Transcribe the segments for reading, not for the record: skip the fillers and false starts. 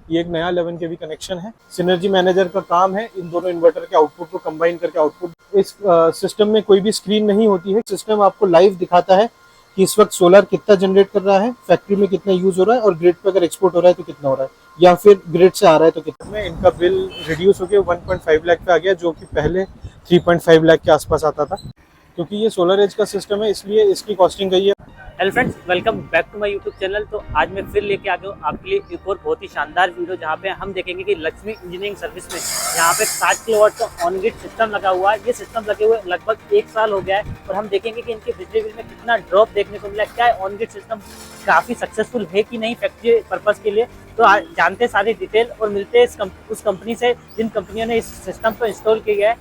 ये एक नया 11 kV कनेक्शन है। सिनर्जी मैनेजर का काम है इन दोनों इन्वर्टर के आउटपुट को कंबाइन करके आउटपुट। इस सिस्टम में कोई भी स्क्रीन नहीं होती है। सिस्टम आपको लाइव दिखाता है कि इस वक्त सोलर कितना जनरेट कर रहा है, फैक्ट्री में कितना यूज हो रहा है और ग्रिड पे अगर एक्सपोर्ट हो रहा है तो कितना हो रहा है या फिर ग्रिड से आ रहा है तो कितना। में इनका बिल रिड्यूस होकर 1.5 लाख पे आ गया, जो कि पहले 3.5 लाख के आसपास आता था। क्योंकि ये सोलर एज का सिस्टम है इसलिए इसकी कॉस्टिंग गई है। Hello friends, welcome back to my YouTube channel. तो आज मैं फिर लेके आ गया हूँ आपके लिए एक और बहुत ही शानदार वीडियो, जहाँ पे हम देखेंगे कि लक्ष्मी इंजीनियरिंग सर्विस में यहाँ पे 60 किलोवाट का ऑन ग्रिड सिस्टम लगा हुआ है। ये सिस्टम लगे हुए लगभग 1 साल हो गया है और हम देखेंगे कि इनके बिजली बिल में कितना ड्रॉप देखने को मिला। क्या ऑन ग्रिड सिस्टम काफ़ी सक्सेसफुल है कि नहीं फैक्ट्री पर्पज़ के लिए, तो जानते हैं सारी डिटेल और मिलते हैं उस कंपनी से जिन कंपनियों ने इस सिस्टम को इंस्टॉल किया है।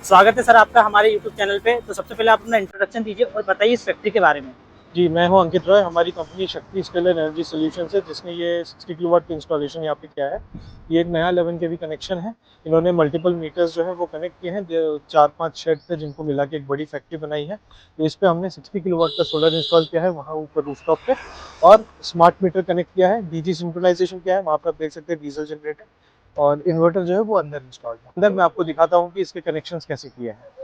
स्वागत है सर आपका हमारे यूट्यूब चैनल पे। तो सबसे पहले आप अपना इंट्रोडक्शन दीजिए और बताइए इस फैक्ट्री के बारे में। जी, मैं हूं अंकित रॉय। हमारी कंपनी शक्ति स्केलर एनर्जी सॉल्यूशंस है, जिसने ये 60 किलोवाट की इंस्टॉलेशन यहाँ पे किया है। ये एक नया 11 kV कनेक्शन है। इन्होंने मल्टीपल मीटर्स जो है वो कनेक्ट किए हैं 4-5 शेड थे, जिनको मिला के एक बड़ी फैक्ट्री बनाई है। तो इस पे हमने 60 किलोवाट का सोलर इंस्टॉल किया है वहाँ ऊपर रूफटॉप पे, और स्मार्ट मीटर कनेक्ट किया है, डीजी सिंक्रोनाइजेशन किया है। वहाँ पर आप देख सकते हैं डीजल जनरेटर, और इन्वर्टर जो है वो अंदर इंस्टॉल है। अंदर मैं आपको दिखाता हूँ कि इसके कनेक्शन कैसे किए हैं।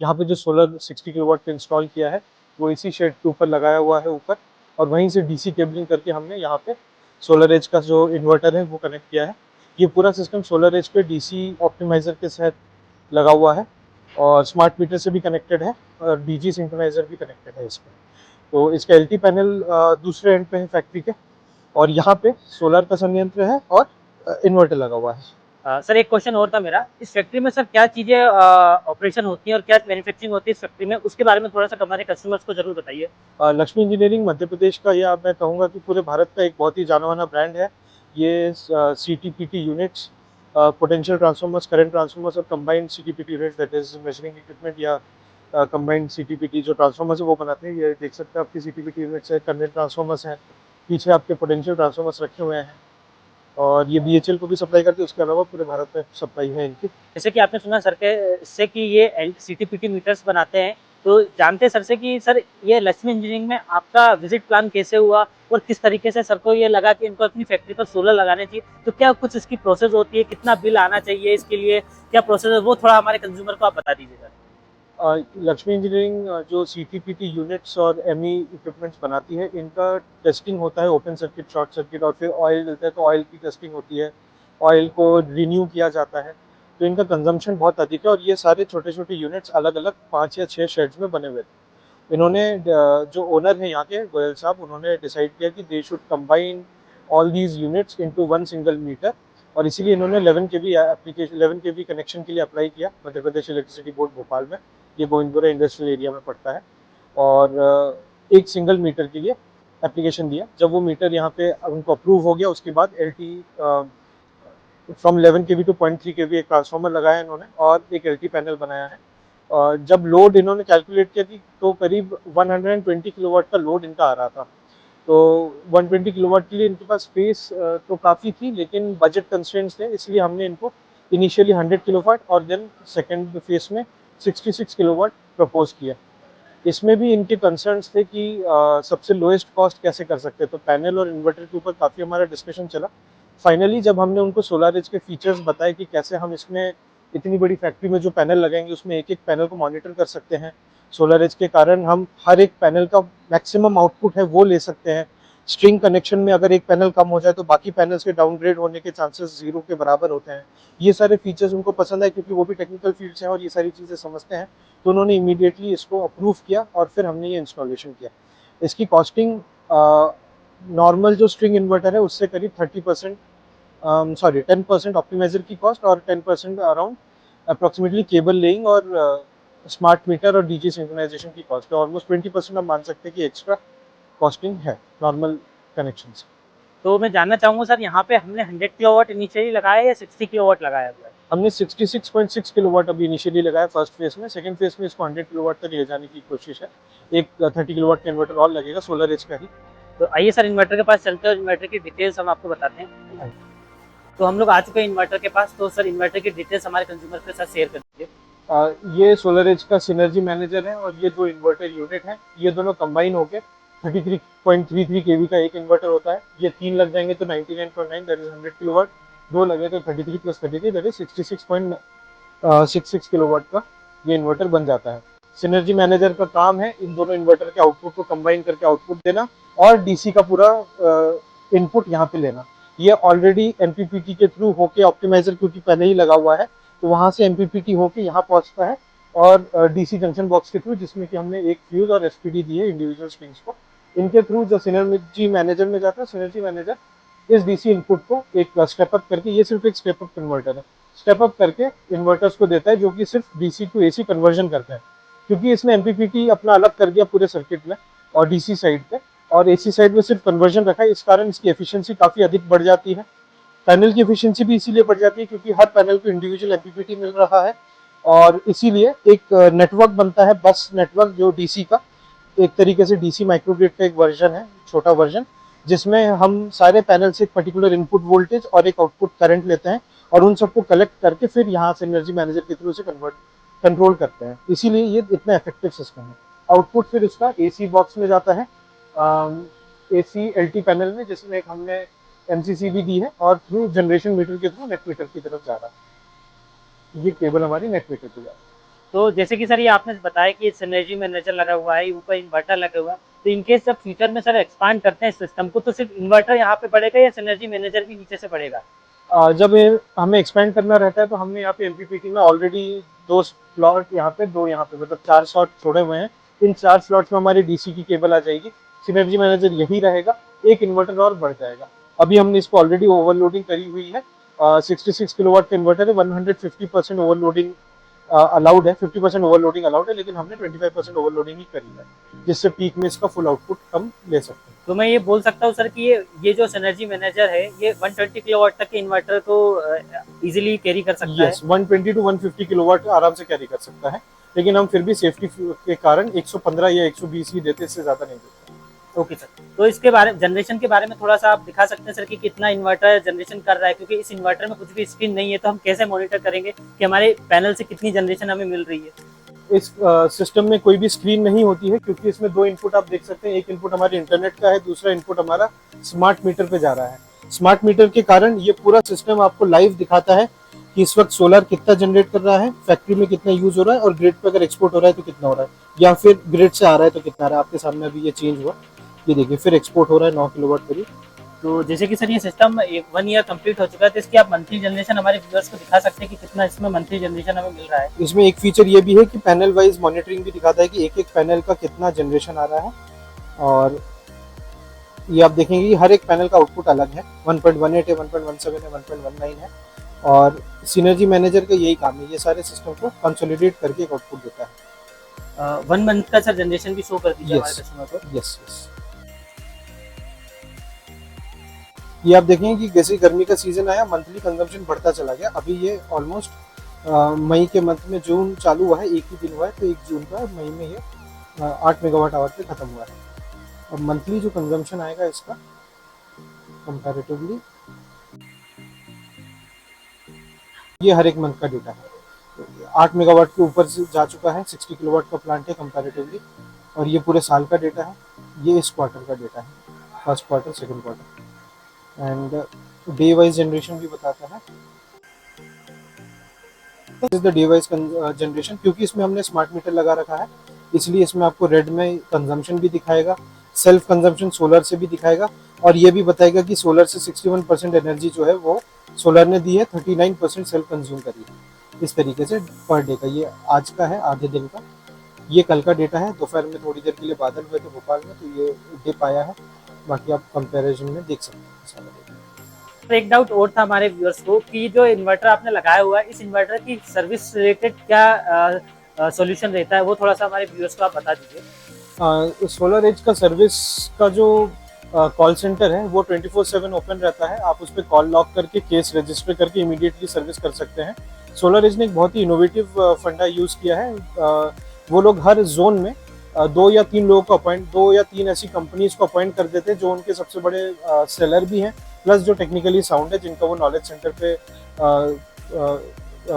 यहाँ पे जो सोलर 60 किलोवाट का इंस्टॉल किया है वो इसी शेड के ऊपर लगाया हुआ है ऊपर, और वहीं से डीसी केबलिंग करके हमने यहाँ पे सोलर एज का जो इन्वर्टर है वो कनेक्ट किया है। ये पूरा सिस्टम सोलर एज पे डीसी ऑप्टिमाइजर के साथ लगा हुआ है, और स्मार्ट मीटर से भी कनेक्टेड है, और डीजी सिंक्रोनाइजर भी कनेक्टेड है इसमें। तो इसका एलटी पैनल दूसरे एंड पे है फैक्ट्री के, और यहाँ पे सोलर का संयंत्र है और इन्वर्टर लगा हुआ है। सर एक क्वेश्चन और था मेरा, इस फैक्ट्री में सर क्या चीज़ें ऑपरेशन होती हैं और क्या मैन्युफैक्चरिंग होती है इस फैक्ट्री में, उसके बारे में थोड़ा सा हमारे कस्टमर्स को जरूर बताइए। लक्ष्मी इंजीनियरिंग मध्य प्रदेश का, या मैं कहूँगा कि पूरे भारत का एक बहुत ही जाना माना ब्रांड है। ये CTPT units, potential transformers, current transformers और combined CTPT units, that is measuring equipment, या कंबाइंड CTPT जो ट्रांसफार्मर्स है वो बनाते हैं। ये देख सकते हैं आपकी CTPT यूनिट्स है, करंट ट्रांसफार्मर्स हैं, पीछे आपके पोटेंशियल ट्रांसफार्मर्स रखे हुए हैं, और ये BHEL को भी सप्लाई करते हैं। उसके अलावा पूरे भारत में सप्लाई है इनकी। जैसे कि आपने सुना सर के से कि ये CTPT मीटर्स बनाते हैं, तो जानते हैं सर से कि सर ये लक्ष्मी इंजीनियरिंग में आपका विजिट प्लान कैसे हुआ और किस तरीके से सर को ये लगा कि इनको अपनी फैक्ट्री पर सोलर लगाने चाहिए। तो क्या कुछ इसकी प्रोसेस होती है, कितना बिल आना चाहिए इसके लिए, क्या प्रोसेस है, वो थोड़ा हमारे कंज्यूमर को आप बता दीजिए सर। लक्ष्मी इंजीनियरिंग जो CTPT यूनिट्स और ME इक्विपमेंट्स बनाती है, इनका टेस्टिंग होता है ओपन सर्किट, शॉर्ट सर्किट, और फिर ऑयल डलता है तो ऑयल की टेस्टिंग होती है, ऑयल को रिन्यू किया जाता है। तो इनका कंजम्पशन बहुत अधिक है, और ये सारे छोटे छोटे यूनिट्स अलग अलग 5 या 6 शेड्स में बने हुए थे। इन्होंने जो ओनर है यहाँ के गोयल साहब, उन्होंने डिसाइड किया कि they should combine all these units into one single meter, और इसीलिए इन्होंने 11 kV एप्लीकेशन 11 kV कनेक्शन के लिए अप्लाई किया मध्य प्रदेश इलेक्ट्रिसिटी बोर्ड भोपाल में। ये गोविंदपुरा इंडस्ट्रियल एरिया में पड़ता है, और एक सिंगल मीटर के लिए एप्लीकेशन दिया। जब वो मीटर यहाँ पे उनको अप्रूव हो गया, उसके बाद LT from 11 kV to 0.3 kV एक ट्रांसफार्मर लगाया इन्होंने, और एक LT पैनल बनाया है। और जब लोड इन्होंने कैलकुलेट किया कि तो करीब 120 किलोवाट का लोड इनका आ रहा था। तो 120 किलोवाट के लिए इनके पास स्पेस तो काफ़ी थी, लेकिन बजट कंस्ट्रेंट्स थे, इसलिए हमने इनको इनिशियली 100 किलोवाट और देन सेकेंड फेज में 66 किलोवाट प्रपोज किया। इसमें भी इनके कंसर्न्स थे कि सबसे लोएस्ट कॉस्ट कैसे कर सकते हैं, तो पैनल और इन्वर्टर के ऊपर काफ़ी हमारा डिस्कशन चला। फाइनली जब हमने उनको सोलर एज के फीचर्स बताए कि कैसे हम इसमें इतनी बड़ी फैक्ट्री में जो पैनल लगाएंगे उसमें एक एक पैनल को मॉनिटर कर सकते हैं, सोलर एज के कारण हम हर एक पैनल का मैक्सिमम आउटपुट है वो ले सकते हैं। स्ट्रिंग कनेक्शन में अगर एक पैनल कम हो जाए तो बाकी पैनल्स के डाउनग्रेड होने के चांसेस 0 के बराबर होते हैं। ये सारे फीचर्स उनको पसंद आए, क्योंकि वो भी टेक्निकल फील्ड से हैं और ये सारी चीज़ें समझते हैं। तो उन्होंने इमीडिएटली इसको अप्रूव किया, और फिर हमने ये इंस्टॉलेशन किया। इसकी कॉस्टिंग नॉर्मल जो स्ट्रिंग इन्वर्टर है उससे करीब 30% 10% ऑप्टिमाइजर की कॉस्ट, और 10% अराउंड अप्रोक्सीमेटली केबल लेइंग और स्मार्ट मीटर और डीजी सिंक्रोनाइजेशन की कॉस्ट है। ऑलमोस्ट 20% आप मान सकते हैं कि एक्स्ट्रा कॉस्टिंग है नॉर्मल कनेक्शन से। तो मैं जानना चाहूँगा सर, यहाँ पे हमने 100 किलोवाट इनिशियली लगाया या 60 किलोवाट लगाया हुआ है? हमने 66.6 किलोवाट अभी इनिशियली लगाया फर्स्ट फेज में। सेकंड फेज में इसको 100 किलोवाट तक ले जाने की कोशिश है। एक 30 किलोवाट का इन्वर्टर और लगेगा सोलर एज का ही। तो आइए सर इन्वर्टर के पास चलते हैं, इन्वर्टर की डिटेल्स हम आपको बताते हैं। तो हम लोग आ चुके हैं इन्वर्टर के पास। तो सर इन्वर्टर की डिटेल्स हमारे कंज्यूमर के साथ शेयर कर दीजिए। ये सोलर एज का सिनर्जी मैनेजर है और ये दो इन्वर्टर यूनिट है, ये दोनों कंबाइन होकर 33.33 केवी का एक इन्वर्टर होता है। ये तीन लग जाएंगे तो 99.9 दैट इज 100 किलोवाट, दो लगे तो 33 प्लस 33 दैट इज 66.66 किलोवाट का ये इन्वर्टर बन जाता है। सिनर्जी मैनेजर का काम है इन दोनों इन्वर्टर के आउटपुट को कंबाइन करके आउटपुट देना और डीसी का पूरा इनपुट यहाँ पे लेना। ये ऑलरेडी एमपीपीटी के थ्रू होके ऑप्टिमाइजर क्योंकि पहले ही लगा हुआ है तो वहां से एमपीपीटी होके यहाँ पहुंचता है और डीसी जंक्शन बॉक्स के थ्रू, जिसमें कि हमने एक फ्यूज और एसपीडी दी है इंडिविजुअल स्ट्रिंग्स को, इनके थ्रू जो सिनर्जी मैनेजर में जाता है। सिनर्जी मैनेजर इस डीसी इनपुट को एक स्टेप अप करके, ये सिर्फ एक स्टेप अप कन्वर्टर है, स्टेप अप करके इन्वर्टर्स को देता है जो कि सिर्फ डीसी टू एसी कन्वर्जन करता है। क्योंकि इसने एमपीपीटी अपना अलग कर दिया पूरे सर्किट में और डीसी साइड पे और एसी साइड में सिर्फ कन्वर्जन रखा है, इस कारण इसकी एफिशिएंसी काफी अधिक बढ़ जाती है। पैनल की एफिशिएंसी भी इसीलिए बढ़ जाती है क्योंकि हर पैनल को इंडिविजुअल एमपीपीटी मिल रहा है और इसीलिए एक नेटवर्क बनता है, बस नेटवर्क, जो डीसी का एक तरीके से डीसी माइक्रोग्रिड का एक वर्जन है, छोटा वर्जन, जिसमें हम सारे पैनल से एक पर्टिकुलर इनपुट वोल्टेज और एक आउटपुट करंट लेते हैं और उन सबको कलेक्ट करके फिर यहाँ से एनर्जी मैनेजर के थ्रू से कंट्रोल करते हैं। इसीलिए ये इतना इफेक्टिव सिस्टम है। आउटपुट फिर इसका एसी बॉक्स में जाता है, एसी एलटी पैनल में, जिसमें एक हमने एमसीसी भी दी है और थ्रू जनरेशन मीटर के थ्रू नेट मीटर की तरफ जा रहा है। ये केबल हमारी नेट मीटर पे जा रही है। तो जैसे कि सर ये आपने बताया कि सिनर्जी मैनेजर लगा हुआ है, ऊपर इन्वर्टर लगा हुआ है, तो इनकेस जब फ्यूचर में सर एक्सपांड करते हैं सिस्टम को तो सिर्फ इन्वर्टर यहाँ पे पड़ेगा या सिनर्जी मैनेजर भी नीचे से पड़ेगा? जब हमें एक्सपेंड करना रहता है तो हमने यहाँ पे एमपीपीटी में ऑलरेडी दो स्लॉट यहाँ पे, दो यहाँ पे, मतलब चार स्लॉट छोड़े हुए हैं। इन चार स्लॉट्स में हमारी डीसी की केबल आ जाएगी, सिनर्जी मैनेजर यही रहेगा, एक इन्वर्टर और बढ़ जाएगा। अभी हमने इसको ऑलरेडी ओवरलोडिंग करी हुई है, 66 किलोवाट का इन्वर्टर है, 150% ओवरलोडिंग अलाउड है, 50% ओवरलोडिंग अलाउड है, लेकिन हमने 25% ओवरलोडिंग ही करी है, जिससे पीक में इसका फुल आउटपुट हम ले सकते हैं। तो मैं ये बोल सकता हूँ सर कि ये जो सिनर्जी मैनेजर है ये 120 किलोवाट तक के इन्वर्टर को इजीली कैरी कर सकता है। 120 टू 150 किलोवाट आराम से कैरी कर सकता है, लेकिन हम फिर भी सेफ्टी के कारण 115 या 120 ही देते, इससे ज्यादा नहीं देते। ओके सर, तो इसके बारे जनरेशन के बारे में थोड़ा सा आप दिखा सकते हैं सर कि कितना इन्वर्टर जनरेशन कर रहा है, क्योंकि इस इन्वर्टर में कुछ भी स्क्रीन नहीं है तो हम कैसे मॉनिटर करेंगे कि हमारे पैनल से कितनी जनरेशन हमें मिल रही है? इस सिस्टम में कोई भी स्क्रीन नहीं होती है क्योंकि इसमें दो इनपुट आप देख सकते हैं, एक इनपुट हमारे इंटरनेट का है, दूसरा इनपुट हमारा स्मार्ट मीटर पे जा रहा है। स्मार्ट मीटर के कारण ये पूरा सिस्टम आपको लाइव दिखाता है कि इस वक्त सोलर कितना जनरेट कर रहा है, फैक्ट्री में कितना यूज हो रहा है और ग्रिड पे अगर एक्सपोर्ट हो रहा है तो कितना हो रहा है, या फिर ग्रिड से आ रहा है तो कितना आ रहा है। आपके सामने अभी ये चेंज हुआ, ये देखिए फिर एक्सपोर्ट हो रहा है 9 किलोवाट करीब। तो जैसे कि सर ये सिस्टम 1 ईयर कंप्लीट हो चुका है, तो इसकी आप मंथली जनरेशन हमारे व्यूअर्स को दिखा सकते हैं कि कितना इसमें मंथली जनरेशन हमें मिल रहा है? इसमें एक फीचर ये भी है कि पैनल वाइज मॉनिटरिंग भी दिखाता है कि एक एक पैनल का कितना जनरेशन आ रहा है, और ये आप देखेंगे कि हर एक पैनल का आउटपुट अलग है, 1.18 है, 1.17 है, 1.19 है। और सिनर्जी मैनेजर का यही काम है, ये सारे सिस्टम को कंसोलिडेट करके एक आउटपुट देता है। 1 मंथ का सर जनरेशन भी शो कर दीजिए हमारे कस्टमर को। यस। ये आप देखेंगे कि जैसे गर्मी का सीजन आया मंथली कंजम्पशन बढ़ता चला गया। अभी ये ऑलमोस्ट मई के मंथ में, जून चालू हुआ है, एक ही दिन हुआ है, तो 1 जून का मई में ये 8 मेगावाट आवर पे खत्म हुआ है। अब मंथली जो कंजम्पशन आएगा इसका कंपैरेटिवली, ये हर एक मंथ का डेटा है। 8 मेगावाट के ऊपर से जा चुका है, 60 किलोवाट का प्लांट है कंपैरेटिवली, और ये पूरे साल का डेटा है। ये इस क्वार्टर का डेटा है, first quarter, second quarter, and day wise generation भी बताता है। This is the day wise generation. क्योंकि इसमें हमने स्मार्ट मीटर लगा रखा है इसलिए इसमें आपको रेड में कंजम्पशन भी दिखाएगा, सेल्फ कंजम्पशन सोलर से भी दिखाएगा, और ये भी बताएगा कि सोलर से 61% एनर्जी जो है वो सोलर ने दी है, 39% सेल्फ कंज्यूम करी है। इस तरीके से पर डे का, ये आज का है, आधे दिन का, ये कल का डेटा है। दोपहर में थोड़ी देर के लिए बादल हुए थे भोपाल में, तो ये डिप आया है। बाकी आप कंपैरिजन में देख सकते हैं सारा डेटा। एक डाउट और था हमारे व्यूअर्स को कि जो इन्वर्टर आपने लगाया हुआ है, इस इन्वर्टर की सर्विस रिलेटेड क्या सॉल्यूशन रहता है, वो थोड़ा सा हमारे व्यूअर्स को आप बता दीजिए। सोलर एज का सर्विस का जो कॉल सेंटर है वो 24/7 ओपन रहता है। आप उस पर कॉल लॉक करके केस रजिस्टर करके इमीडिएटली सर्विस कर सकते हैं। सोलर एज ने एक बहुत ही इनोवेटिव फंडा यूज़ किया है। वो लोग हर जोन में 2 या 3 लोगों को अपॉइंट, 2 या 3 ऐसी कंपनीज को अपॉइंट कर देते हैं जो उनके सबसे बड़े सेलर भी हैं, प्लस जो टेक्निकली साउंड है, जिनका वो नॉलेज सेंटर पे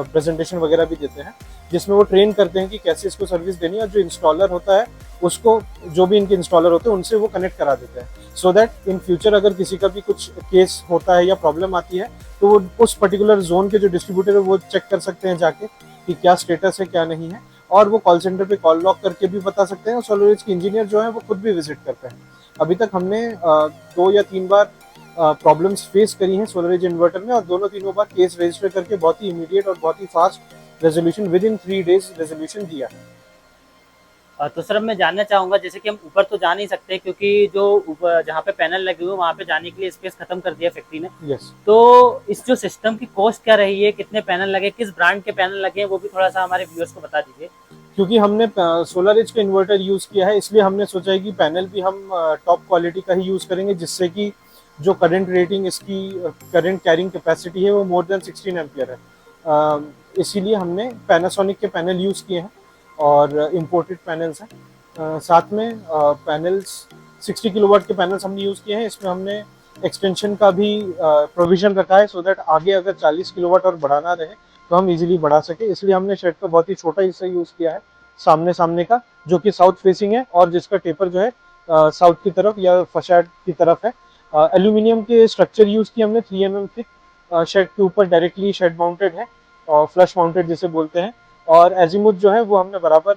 प्रेजेंटेशन वगैरह भी देते हैं। जिसमें वो ट्रेन करते हैं कि कैसे इसको सर्विस देनी है, और जो इंस्टॉलर होता है उसको, जो भी इनके इंस्टॉलर होते हैं उनसे वो कनेक्ट करा देते हैं, सो दैट इन फ्यूचर अगर किसी का भी कुछ केस होता है या प्रॉब्लम आती है तो वो उस पर्टिकुलर जोन के जो डिस्ट्रीब्यूटर है वो चेक कर सकते हैं जाके कि क्या स्टेटस है क्या नहीं है, और वो कॉल सेंटर पे कॉल लॉक करके भी बता सकते हैं, और सोलरेज के इंजीनियर जो है वो खुद भी विजिट करते हैं। अभी तक हमने 2 या 3 बार प्रॉब्लम्स फेस करी हैं सोलरेज इन्वर्टर में, और दोनों तीनों बार केस रजिस्टर करके बहुत ही इमीडिएट और बहुत ही fast resolution within 3 days resolution दिया है। तो सर अब मैं जानना चाहूँगा, जैसे कि हम ऊपर तो जा नहीं सकते क्योंकि जो ऊपर जहाँ पे पैनल लगे हुए वहाँ पे जाने के लिए स्पेस खत्म कर दिया फैक्ट्री ने। यस। तो इस जो सिस्टम की कॉस्ट क्या रही है, कितने पैनल लगे, किस ब्रांड के पैनल लगे हैं, वो भी थोड़ा सा हमारे व्यूअर्स को बता दीजिए। क्योंकि हमने सोलरेज का इन्वर्टर यूज़ किया है, इसलिए हमने सोचा है कि पैनल भी हम टॉप क्वालिटी का ही यूज़ करेंगे, जिससे कि जो करंट रेटिंग, इसकी करंट कैरिंग कैपेसिटी है वो मोर देन 16 एम्पियर है। इसीलिए हमने पैनासोनिक के पैनल यूज़ किए हैं और इम्पोर्टेड पैनल्स हैं। साथ में पैनल्स 60 किलोवाट के पैनल्स हमने यूज़ किए हैं। इसमें हमने एक्सटेंशन का भी प्रोविजन रखा है, सो दैट आगे अगर 40 किलोवाट और बढ़ाना रहे तो हम इजीली बढ़ा सके। इसलिए हमने शेड का बहुत ही छोटा हिस्सा यूज़ किया है, सामने सामने का, जो कि साउथ फेसिंग है और जिसका टेपर जो है साउथ की तरफ या फसाड की तरफ है। एल्यूमिनियम के स्ट्रक्चर यूज़ किए हमने, 3 mm थिक, शेड के ऊपर डायरेक्टली शेड माउंटेड है और फ्लश माउंटेड जिसे बोलते हैं, और एजीमुथ जो है वो हमने बराबर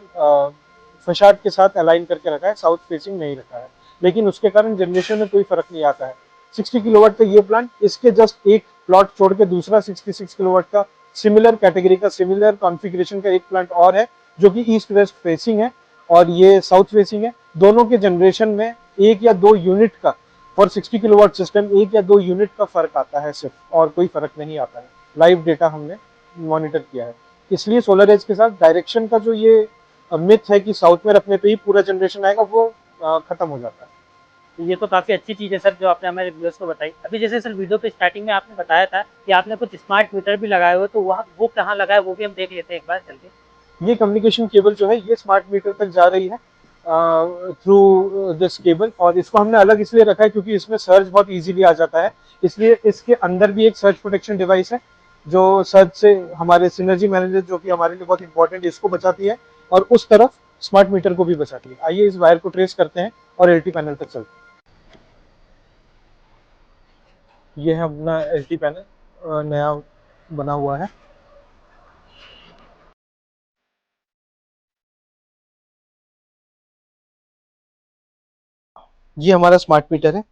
फसाड के साथ अलाइन करके रखा है, साउथ फेसिंग नहीं रखा है, लेकिन उसके कारण जनरेशन में कोई फर्क नहीं आता है। 60 किलोवाट का ये प्लांट, इसके जस्ट एक प्लॉट छोड़ के दूसरा 66 किलोवाट का सिमिलर कैटेगरी का, सिमिलर कॉन्फ़िगरेशन का एक प्लांट और है, जो कि ईस्ट वेस्ट फेसिंग है और ये साउथ फेसिंग है। दोनों के जनरेशन में 1 या 2 यूनिट का, फॉर 60 किलोवाट सिस्टम 1 या 2 यूनिट का फर्क आता है सिर्फ, और कोई फर्क नहीं आता है। लाइव डेटा हमने मॉनिटर किया है। इसलिए सोलर एज के साथ डायरेक्शन का जो ये मिथ है कि साउथ में रखने पे ही पूरा जनरेशन आएगा, वो खत्म हो जाता है। तो ये तो काफ़ी अच्छी चीज़ है सर जो आपने हमारे व्यूअर्स को बताई। अभी जैसे सर वीडियो पे स्टार्टिंग में आपने बताया था कि आपने कुछ स्मार्ट मीटर भी लगाए हुए, तो वहाँ वो कहाँ लगा है वो भी हम देख लेते हैं एक बार चल के। ये कम्युनिकेशन केबल जो है ये स्मार्ट मीटर तक जा रही है थ्रू दिस केबल, और इसको हमने अलग इसलिए रखा है क्योंकि इसमें सर्च बहुत इजीली आ जाता है। इसलिए इसके अंदर भी एक सर्च प्रोटेक्शन डिवाइस है, जो सर्च से हमारे सिनर्जी मैनेजर, जो कि हमारे लिए बहुत इंपॉर्टेंट, इसको बचाती है और उस तरफ स्मार्ट मीटर को भी बचाती है। आइए इस वायर को ट्रेस करते हैं और एलटी पैनल तक चलते हैं। ये है अपना एलटी पैनल, नया बना हुआ है। ये हमारा स्मार्ट मीटर है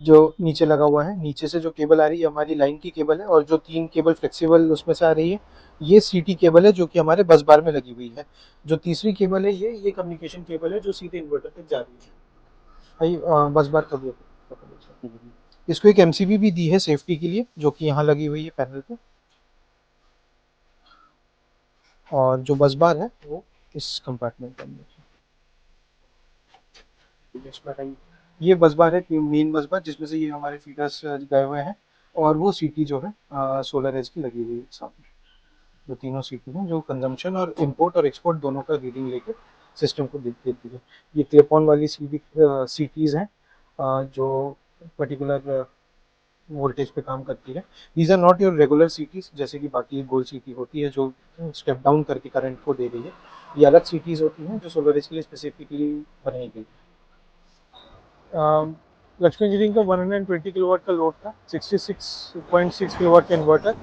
जो नीचे लगा हुआ है। नीचे से जो केबल आ रही है हमारी लाइन की केबल है, और जो 3 केबल फ्लेक्सिबल उसमें से आ रही है ये सीटी केबल है, जो कि हमारे बस बार में लगी हुई है। जो तीसरी केबल है ये कम्युनिकेशन केबल है, जो सीधे इन्वर्टर तक जा रही है। भाई बस बार कर दिया। इसको एक एमसीबी भी दी है सेफ्टी के लिए, जो कि यहाँ लगी हुई है पैनल पे, और जो बस बार है वो इस कंपार्टमेंट के अंदर। ये बस बार है, मेन बस बार, जिसमें से ये हमारे फीडर्स गए हुए हैं, और वो सीटी जो है सोलर एज की लगी हुई है सामने। जो तीनों सीटी हैं जो कंजम्पशन और इंपोर्ट और एक्सपोर्ट दोनों का रीडिंग लेके सिस्टम को देती है। ये क्लिप ऑन वाली सीटीज हैं जो पर्टिकुलर वोल्टेज पे काम करती है। These are not your regular cities, जैसे कि बाकी गोल सीटी होती है जो स्टेप डाउन करके करंट को दे रही है। ये अलग सीटीज होती हैं जो सोलर एज के लिए स्पेसिफिकली बनाई गई। लक्ष्मी इंजीनियरिंग का 120 किलोवाट का लोड था, 66.6 किलोवाट का इन्वर्टर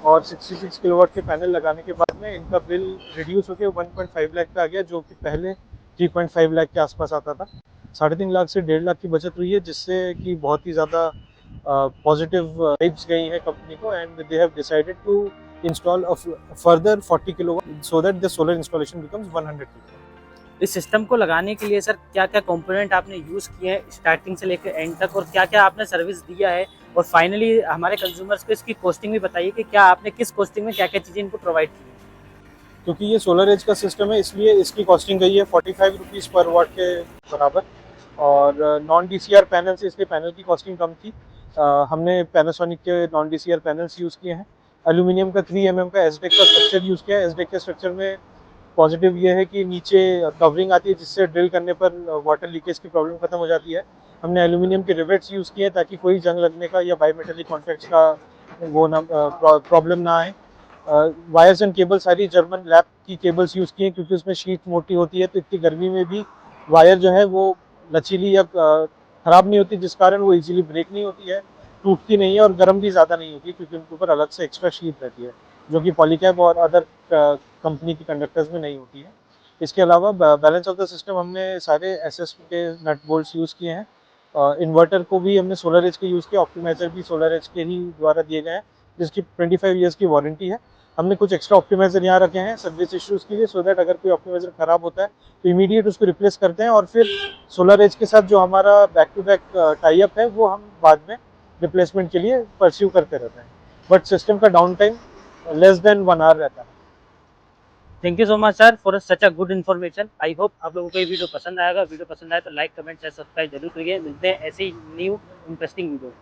और 66 किलोवाट के पैनल लगाने के बाद में इनका बिल रिड्यूस होकर 1.5 लाख पे आ गया, जो कि पहले 3.5 लाख के आसपास आता था। 3.5 लाख से 1.5 लाख की बचत हुई है, जिससे कि बहुत ही ज़्यादा पॉजिटिव वाइब्स गई है कंपनी को, and they have decided to install a further 40 kilowatt so that the solar installation becomes 100 kilowatt. इस सिस्टम को लगाने के लिए सर क्या क्या कंपोनेंट आपने यूज़ किए हैं स्टार्टिंग से लेकर एंड तक, और क्या क्या आपने सर्विस दिया है, और फाइनली हमारे कंज्यूमर्स को इसकी कॉस्टिंग भी बताइए कि क्या आपने किस कॉस्टिंग में क्या क्या चीज़ें इनको प्रोवाइड की है। क्योंकि ये सोलर एज का सिस्टम है इसलिए इसकी कॉस्टिंग गई है 45 रुपीज़ पर वाट के बराबर, और नॉन डीसीआर पैनल से इसके पैनल की कॉस्टिंग कम थी। हमने पैनासोनिक के नॉन डीसीआर पैनल्स यूज़ किए हैं। एल्यूमिनियम का 3 mm का एसडेक का स्ट्रक्चर यूज़ किया है। एसडेक के स्ट्रक्चर में पॉजिटिव ये है कि नीचे कवरिंग आती है, जिससे ड्रिल करने पर वाटर लीकेज की प्रॉब्लम खत्म हो जाती है। हमने एल्यूमिनियम के रिवेट्स यूज़ किए ताकि कोई जंग लगने का या बायोमेटेलिक कॉन्टैक्ट्स का वो ना प्रॉब्लम ना आए। वायर्स एंड केबल सारी जर्मन लैब की केबल्स यूज़ की हैं, क्योंकि उसमें शीट मोटी होती है, तो इतनी गर्मी में भी वायर जो है वो लचीली या ख़राब नहीं होती, जिस कारण वो इजीली ब्रेक नहीं होती है, टूटती नहीं है और गर्म भी ज़्यादा नहीं होती, क्योंकि उनके ऊपर अलग से एक्स्ट्रा शीट रहती है, जो कि पॉलीकैब और अदर कंपनी की कंडक्टर्स में नहीं होती है। इसके अलावा बैलेंस ऑफ द सिस्टम हमने सारे एसएस के नट बोल्ट्स यूज़ किए हैं। इन्वर्टर को भी हमने सोलर एज के यूज़ किया, ऑप्टिमाइज़र भी सोलर एज के ही द्वारा दिए गए हैं, जिसकी 25 ईयर्स की वारंटी है। हमने कुछ एक्स्ट्रा ऑप्टिमाइज़र यहाँ रखे हैं सर्विस इश्यूज़ के लिए, सो दैट अगर कोई ऑप्टिमाइज़र ख़राब होता है तो इमीडिएट उसको रिप्लेस करते हैं, और फिर सोलर एज के साथ जो हमारा back to back tie up है वो हम बाद में रिप्लेसमेंट के लिए परस्यू करते रहते हैं। बट सिस्टम का down time less than 1 hour रहता है। Thank you so much sir for such a good information. I hope आप लोगों को ये वीडियो पसंद आएगा। वीडियो पसंद आए तो लाइक कमेंट शेयर सब्सक्राइब जरूर करिए। मिलते हैं ऐसी न्यू इंटरेस्टिंग वीडियो।